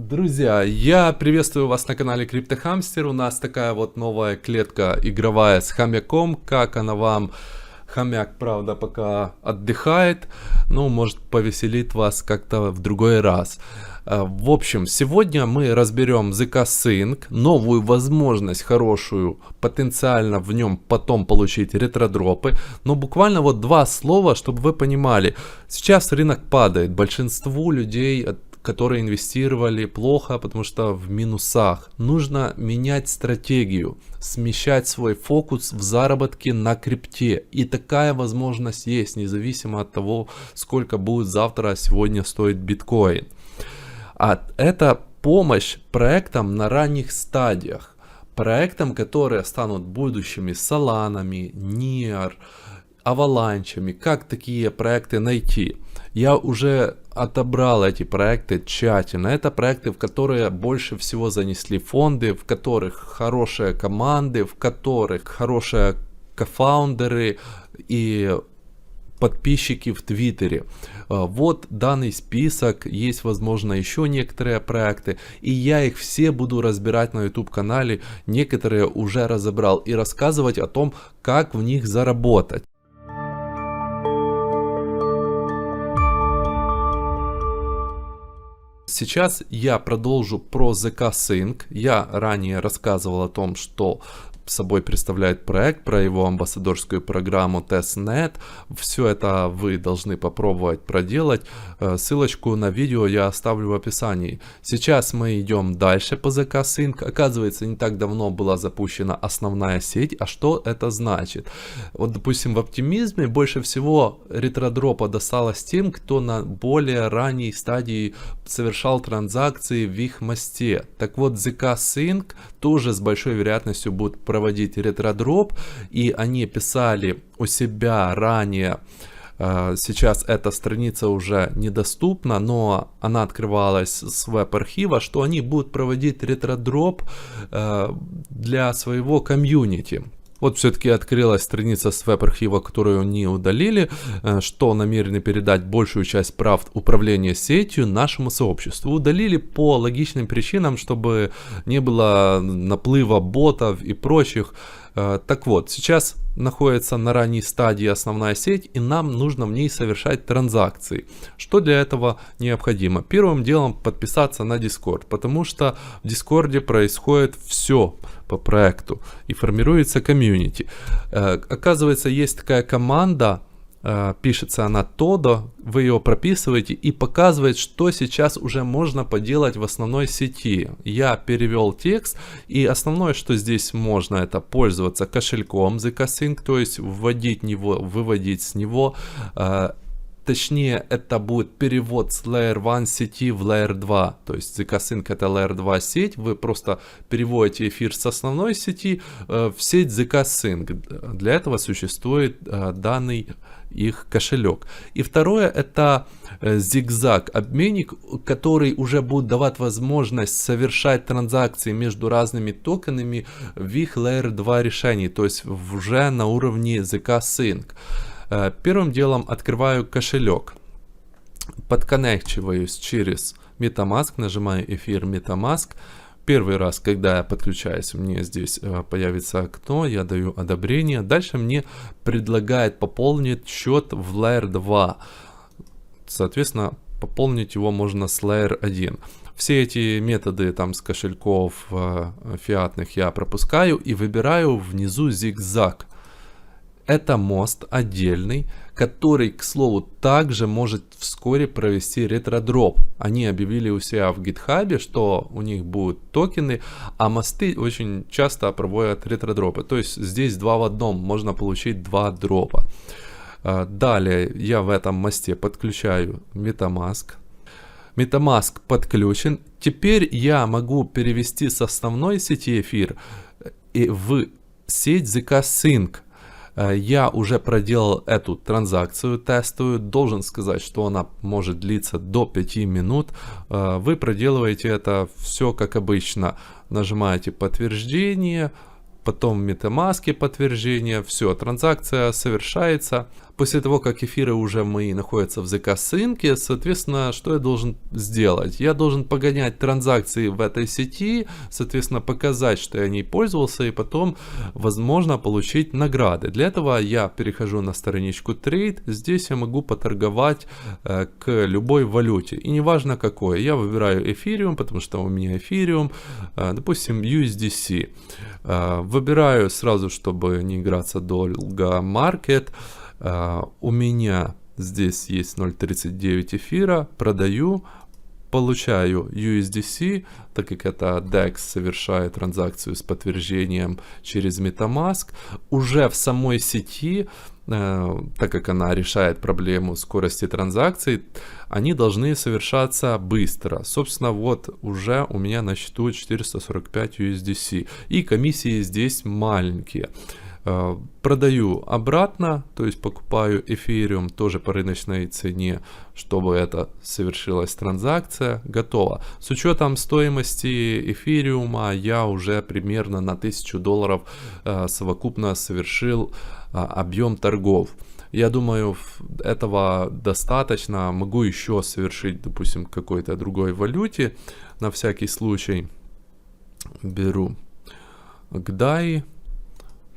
Друзья, я приветствую вас на канале CryptoHamster. У нас такая вот новая клетка игровая с хомяком. Как она вам? Хомяк, правда, пока отдыхает. Ну, может, повеселит вас как-то в другой раз. В общем, сегодня мы разберем ZK Sync, новую возможность хорошую, потенциально в нем потом получить ретродропы. Но буквально вот два слова, чтобы вы понимали. Сейчас рынок падает. Большинству людей, которые инвестировали плохо, потому что в минусах. Нужно менять стратегию, смещать свой фокус в заработке на крипте. И такая возможность есть, независимо от того, сколько будет завтра, сегодня стоит биткоин. А это помощь проектам на ранних стадиях. Проектам, которые станут будущими Соланами, Near, аваланчами. Как такие проекты найти? Я уже отобрал эти проекты тщательно. Это проекты, в которые больше всего занесли фонды, в которых хорошие команды, в которых хорошие кофаундеры и подписчики в Твиттере. Вот данный список, есть, возможно, еще некоторые проекты, и я их все буду разбирать на YouTube канале. Некоторые уже разобрал и рассказывать о том, как в них заработать. Сейчас я продолжу про ZK Sync. Я ранее рассказывал о том, что собой представляет проект, про его амбассадорскую программу Testnet. Все это вы должны попробовать проделать. Ссылочку на видео я оставлю в описании. Сейчас мы идем дальше по ZK Sync. Оказывается, не так давно была запущена основная сеть. А что это значит? Вот, допустим, в оптимизме больше всего ретродропа досталось тем, кто на более ранней стадии совершал транзакции в их мосте. Так вот, ZK Sync тоже с большой вероятностью будет проводить ретродроп, и они писали у себя ранее. Сейчас эта страница уже недоступна, но она открывалась с веб-архива, что они будут проводить ретродроп для своего комьюнити. Вот все-таки открылась страница с веб-архива, которую они удалили, что намерены передать большую часть прав управления сетью нашему сообществу. Удалили по логичным причинам, чтобы не было наплыва ботов и прочих. Так вот, сейчас находится на ранней стадии основная сеть, и нам нужно в ней совершать транзакции. Что для этого необходимо? Первым делом подписаться на Discord, потому что в Discord происходит все по проекту и формируется комьюнити. Оказывается, есть такая команда, пишется она Todo, вы ее прописываете и показывает, что сейчас уже можно поделать в основной сети. Я перевел текст, и основное, что здесь можно, это пользоваться кошельком ZK Sync, то есть вводить него, выводить с него. Точнее, это будет перевод с Layer 1 сети в Layer 2. То есть ZK Sync это Layer 2 сеть. Вы просто переводите эфир с основной сети в сеть ZK Sync. Для этого существует данный их кошелек. И второе, это Zigzag обменник, который уже будет давать возможность совершать транзакции между разными токенами в их Layer 2 решении. То есть уже на уровне ZK Sync. Первым делом открываю кошелек, подконнекчиваюсь через MetaMask, нажимаю эфир MetaMask. Первый раз, когда я подключаюсь, мне здесь появится окно, я даю одобрение. Дальше мне предлагает пополнить счет в Layer 2. Соответственно, пополнить его можно с Layer 1. Все эти методы там с кошельков фиатных я пропускаю и выбираю внизу Zigzag. Это мост отдельный, который, к слову, также может вскоре провести ретродроп. Они объявили у себя в GitHub, что у них будут токены, а мосты очень часто проводят ретродропы. То есть здесь 2 в 1, можно получить 2 дропа. Далее я в этом мосте подключаю MetaMask. MetaMask подключен. Теперь я могу перевести с основной сети эфир в сеть ZK Sync. Я уже проделал эту транзакцию тестовую, должен сказать, что она может длиться до 5 минут. Вы проделываете это все как обычно, нажимаете подтверждение, потом в MetaMask подтверждение, все, транзакция совершается. После того, как эфиры уже мои находятся в ZK Sync, соответственно, что я должен сделать? Я должен погонять транзакции в этой сети, соответственно, показать, что я ней пользовался, и потом, возможно, получить награды. Для этого я перехожу на страничку Trade. Здесь я могу поторговать к любой валюте. И неважно какой. Я выбираю Ethereum, потому что у меня Ethereum, допустим, USDC. Выбираю сразу, чтобы не играться долго, Market. У меня здесь есть 0.39 эфира, продаю, получаю USDC, так как это DEX совершает транзакцию с подтверждением через MetaMask. Уже в самой сети, так как она решает проблему скорости транзакций, они должны совершаться быстро. Собственно, вот уже у меня на счету 445 USDC. И комиссии здесь маленькие. Продаю обратно, то есть покупаю эфириум тоже по рыночной цене, чтобы это совершилась транзакция. Готово. С учетом стоимости эфириума я уже примерно на $1000 совокупно совершил объем торгов. Я думаю, этого достаточно. Могу еще совершить, допустим, какой-то другой валюте. На всякий случай беру GDAI.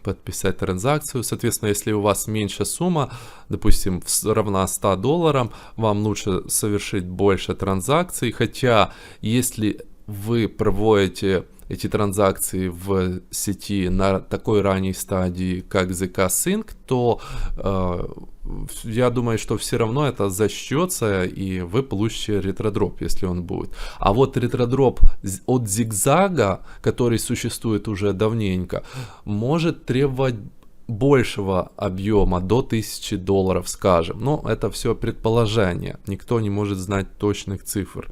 Подписать транзакцию. Соответственно, если у вас меньше сумма, допустим, равна $100, вам лучше совершить больше транзакций. Хотя, если вы проводите эти транзакции в сети на такой ранней стадии, как ZK Sync, то я думаю, что все равно это зачтется, и вы получите ретродроп, если он будет. А вот ретродроп от зигзага, который существует уже давненько, может требовать большего объема, до $1000, скажем. Но это все предположение. Никто не может знать точных цифр.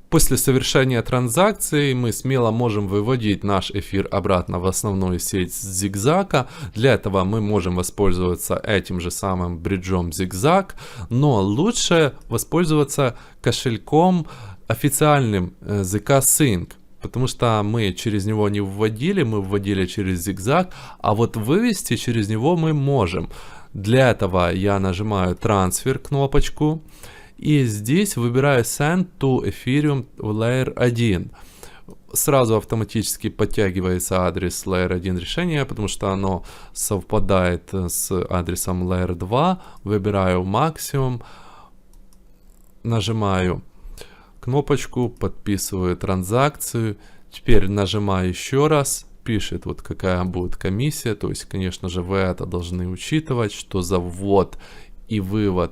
После совершения транзакции мы смело можем выводить наш эфир обратно в основную сеть зигзага. Для этого мы можем воспользоваться этим же самым бриджом зигзаг, но лучше воспользоваться кошельком официальным ZK Sync. Потому что мы через него не вводили, мы вводили через зигзаг, а вот вывести через него мы можем. Для этого я нажимаю трансфер кнопочку. И здесь выбираю Send to Ethereum Layer 1. Сразу автоматически подтягивается адрес Layer 1 решения, потому что оно совпадает с адресом Layer 2. Выбираю максимум. Нажимаю кнопочку, подписываю транзакцию. Теперь нажимаю еще раз. Пишет, вот какая будет комиссия. То есть, конечно же, вы это должны учитывать, что за ввод и вывод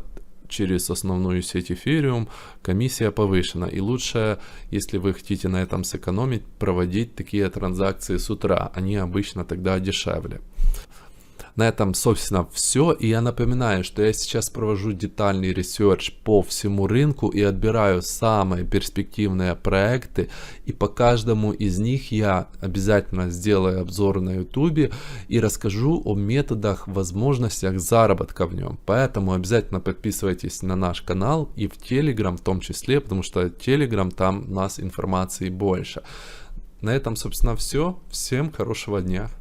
через основную сеть Ethereum комиссия повышена. И лучше, если вы хотите на этом сэкономить, проводить такие транзакции с утра. Они обычно тогда дешевле. На этом, собственно, все. И я напоминаю, что я сейчас провожу детальный ресерч по всему рынку и отбираю самые перспективные проекты. И по каждому из них я обязательно сделаю обзор на YouTube и расскажу о методах, возможностях заработка в нем. Поэтому обязательно подписывайтесь на наш канал и в Telegram в том числе, потому что Telegram, там у нас информации больше. На этом, собственно, все. Всем хорошего дня.